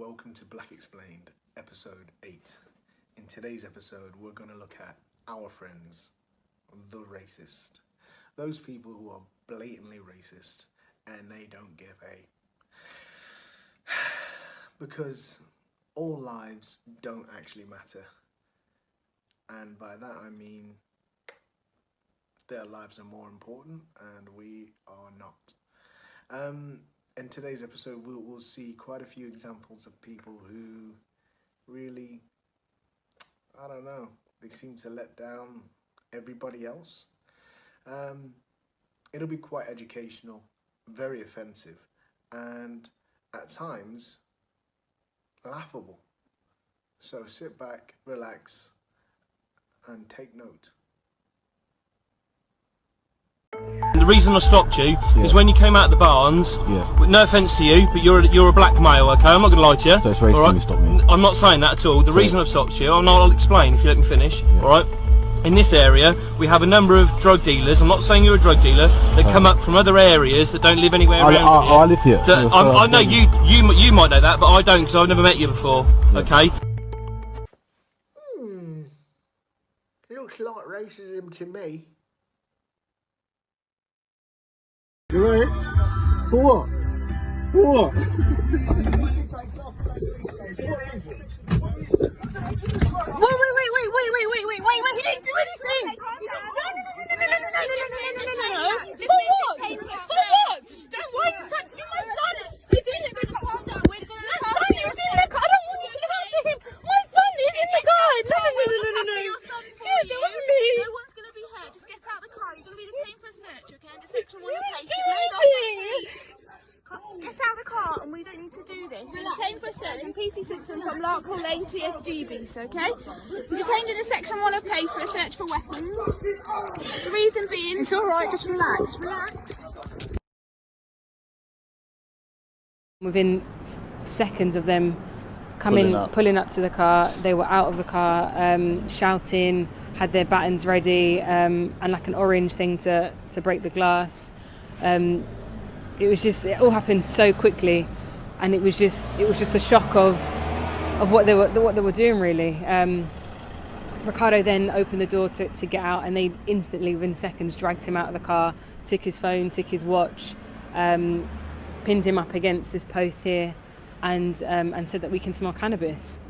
welcome to Black Explained, episode 8. In today's episode, we're going to look at our friends, the racist. Those people who are blatantly racist and they don't give a... because all lives don't actually matter. And by that I mean their lives are more important and we are not. In today's episode, we'll see quite a few examples of people who really, I don't know, they seem to let down everybody else. It'll be quite educational, very offensive, and at times laughable. So sit back, relax, and take note. The reason I stopped you is when you came out of the barns. No offence to you, but you're a black male, okay? I'm not going to lie to you. So it's racist when you stop me? I'm not saying that at all. The reason I've stopped you, and I'll explain if you let me finish, alright? In this area, we have a number of drug dealers. I'm not saying you're a drug dealer. That come up from other areas that don't live anywhere around here. I live here. I know you might know that, but I don't because I've never met you before, okay? Looks like racism to me. You ready? For what? For what? Wait, he didn't do anything! No. For what? That's why you touched my son! He's in it! My son is in the car! I don't want you to hurt him! My son is in the car! No! Yeah, that was me! No one's going to be hurt, just get out of the car. You're going to be detained for a search, okay? And the section will place you. Get out of the car and we don't need to do this. You're detained for a search and PC Simpson from Larkhall Lane TSG base, okay? You're detained in a section 1 of place for a search for weapons. The reason being... It's alright, just relax. Within seconds of them pulling up to the car, they were out of the car, shouting, had their batons ready, and like an orange thing to break the glass. It all happened so quickly, and it was just a shock of what they were doing really. Ricardo then opened the door to get out, and they instantly, within seconds, dragged him out of the car, took his phone, took his watch, pinned him up against this post here, and said that we can smell cannabis.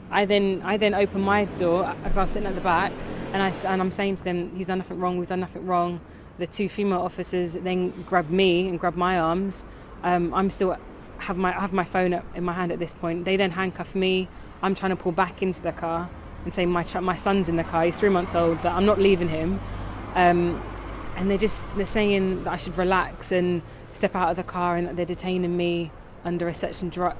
I then opened my door as I was sitting at the back, and I'm saying to them, he's done nothing wrong, we've done nothing wrong. The two female officers then grabbed me and grabbed my arms. I'm still have my phone up in my hand at this point. They then handcuff me. I'm trying to pull back into the car and say my son's in the car. He's 3 months old. That I'm not leaving him. And they're saying that I should relax and step out of the car, and that they're detaining me under a certain drug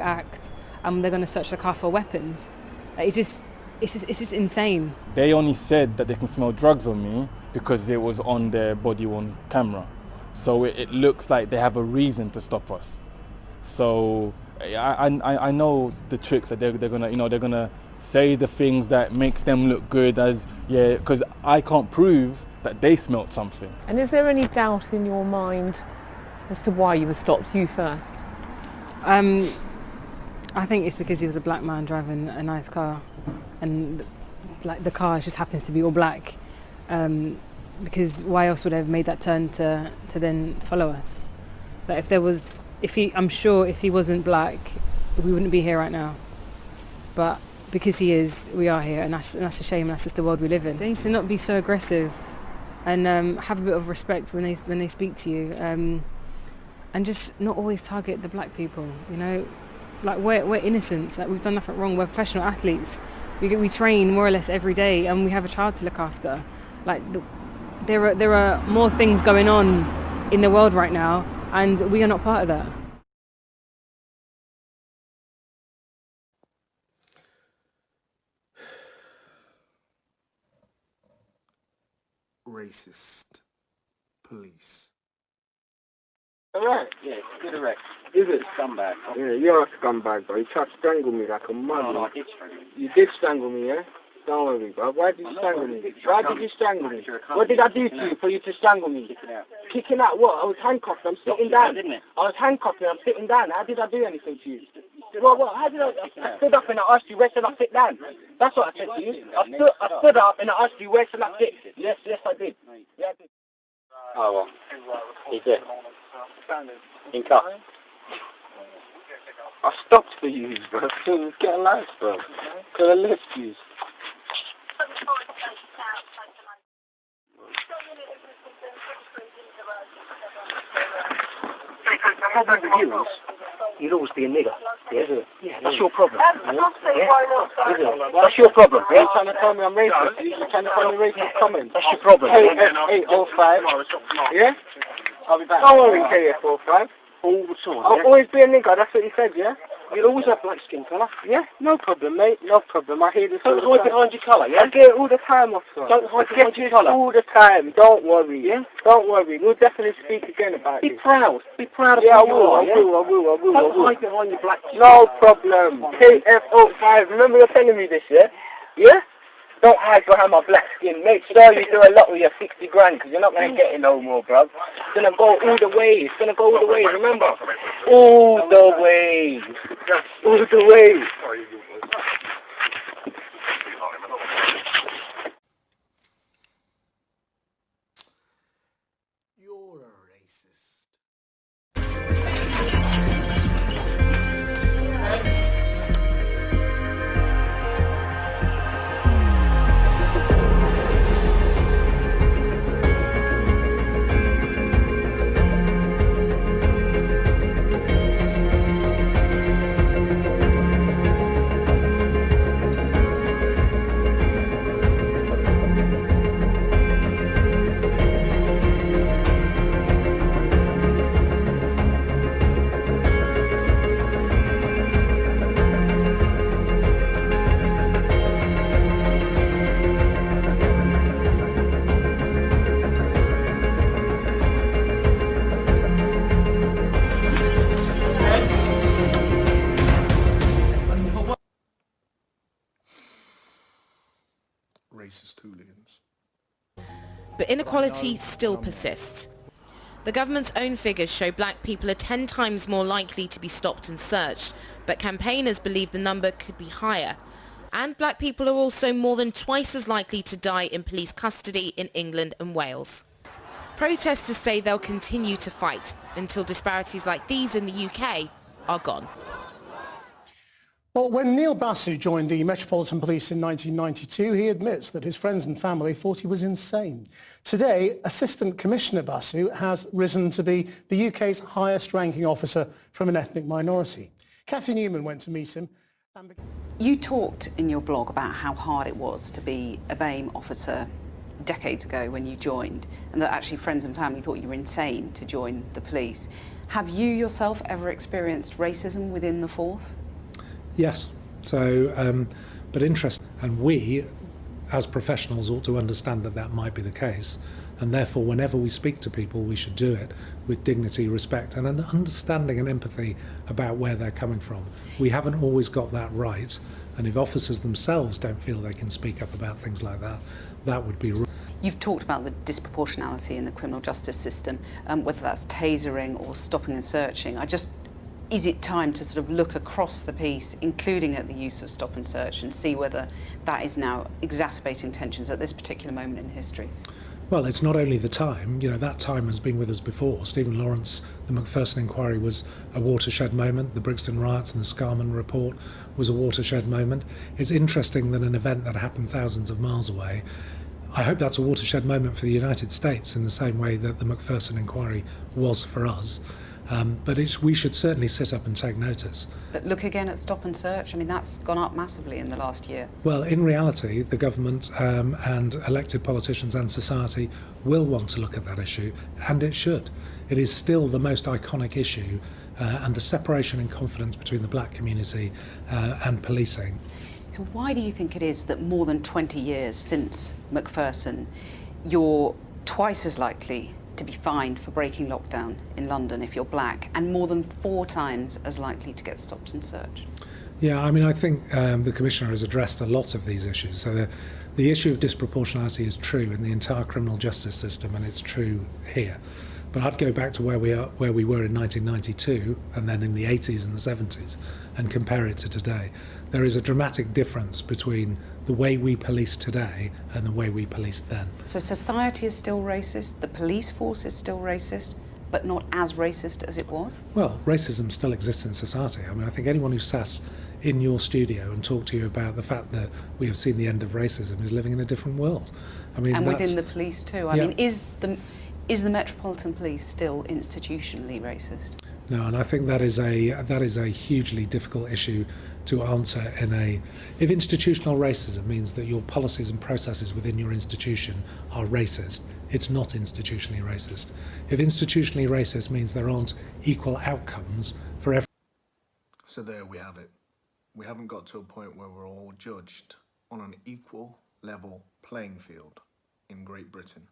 act. They're going to search the car for weapons. It's just insane. They only said that they can smell drugs on me because it was on their body-worn camera. So it looks like they have a reason to stop us. So I know the tricks that they're gonna say the things that makes them look good because I can't prove that they smelt something. And is there any doubt in your mind as to why you were stopped, you first? I think it's because he was a black man driving a nice car, and like the car just happens to be all black. Because why else would I have made that turn to then follow us? But I'm sure if he wasn't black, we wouldn't be here right now. But because he is, we are here, and that's a shame. That's just the world we live in. They need to not be so aggressive, and have a bit of respect when they speak to you, and just not always target the black people. You know, like we're innocents. Like we've done nothing wrong. We're professional athletes. We train more or less every day, and we have a child to look after. Like there are more things going on in the world right now, and we are not part of that. Racist police. Alright, yeah, good arrest. You're a scumbag. Yeah, you're a scumbag, bro. You tried to strangle me like a mother. No, I did strangle you. You did strangle me, yeah? Don't worry, bro. Why did you strangle me? Why did you strangle me? What did I do to you for you to strangle me? Kicking out what? I was handcuffed. I'm sitting down. I was handcuffed and I'm sitting down. How did I do anything to you? What? How did I stood up and I asked you where should I sit down? That's what I said to you. I stood up and I asked you where should I sit. Yes, I did. Yeah, I did. Oh well. He's there. In cuffs. I stopped for you, bro. Get a life, bro. Could have left you. You'd always be a nigger. Yeah, that's your problem. That's your problem. You're trying to tell me I'm racist. You're trying to tell me racist comments. That's your problem. 805. Yeah? I'll be back. Don't worry, KF45. All the time. I'll always be a nigger, that's what you said, yeah? You'll always have black skin colour. Yeah, no problem, mate, no problem. I hear this all the time. Don't hide behind your colour, yeah? I get it all the time, officer. Don't hide behind your colour. All the time, don't worry, yeah? Don't worry, we'll definitely speak again about this. Be proud of I will. Don't hide behind your black skin. No problem. KF05, remember you're telling me this, yeah? Yeah? Don't hide behind my black skin. Make sure you do a lot with your 60 grand because you're not going to get it no more, bro. It's going to go all the way. It's going to go all the way, remember? All the way. All the way. You're a racist. Racist hooligans. But inequality still persists. The government's own figures show black people are 10 times more likely to be stopped and searched, but campaigners believe the number could be higher. And black people are also more than twice as likely to die in police custody in England and Wales. Protesters say they'll continue to fight until disparities like these in the UK are gone. Well, when Neil Basu joined the Metropolitan Police in 1992, he admits that his friends and family thought he was insane. Today, Assistant Commissioner Basu has risen to be the UK's highest-ranking officer from an ethnic minority. Kathy Newman went to meet him. You talked in your blog about how hard it was to be a BAME officer decades ago when you joined, and that actually friends and family thought you were insane to join the police. Have you yourself ever experienced racism within the force? Yes, but interesting, and we as professionals ought to understand that that might be the case, and therefore whenever we speak to people we should do it with dignity, respect and an understanding and empathy about where they're coming from. We haven't always got that right, and if officers themselves don't feel they can speak up about things like that, that would be wrong. You've talked about the disproportionality in the criminal justice system, whether that's tasering or stopping and searching. Is it time to sort of look across the piece, including at the use of stop and search, and see whether that is now exacerbating tensions at this particular moment in history? Well, it's not only the time, that time has been with us before. Stephen Lawrence, the Macpherson inquiry was a watershed moment. The Brixton riots and the Scarman report was a watershed moment. It's interesting that an event that happened thousands of miles away, I hope that's a watershed moment for the United States in the same way that the Macpherson inquiry was for us. But we should certainly sit up and take notice. But look again at stop and search. I mean, that's gone up massively in the last year. Well, in reality, the government and elected politicians and society will want to look at that issue, and it should. It is still the most iconic issue, and the separation in confidence between the black community and policing. So why do you think it is that more than 20 years since Macpherson, you're twice as likely to be fined for breaking lockdown in London if you're black, and more than 4 times as likely to get stopped and searched? Yeah, I mean, I think the Commissioner has addressed a lot of these issues. So the issue of disproportionality is true in the entire criminal justice system, and it's true here. But I'd go back to where we were in 1992, and then in the 80s and the 70s, and compare it to today. There is a dramatic difference between the way we police today and the way we policed then. So society is still racist, the police force is still racist, but not as racist as it was? Well, racism still exists in society. I mean, I think anyone who sat in your studio and talked to you about the fact that we have seen the end of racism is living in a different world. I mean, and within the police too. I mean, is the Metropolitan Police still institutionally racist? No, and I think that is a hugely difficult issue to answer if institutional racism means that your policies and processes within your institution are racist, it's not institutionally racist. If institutionally racist means there aren't equal outcomes for every... So there we have it. We haven't got to a point where we're all judged on an equal level playing field in Great Britain.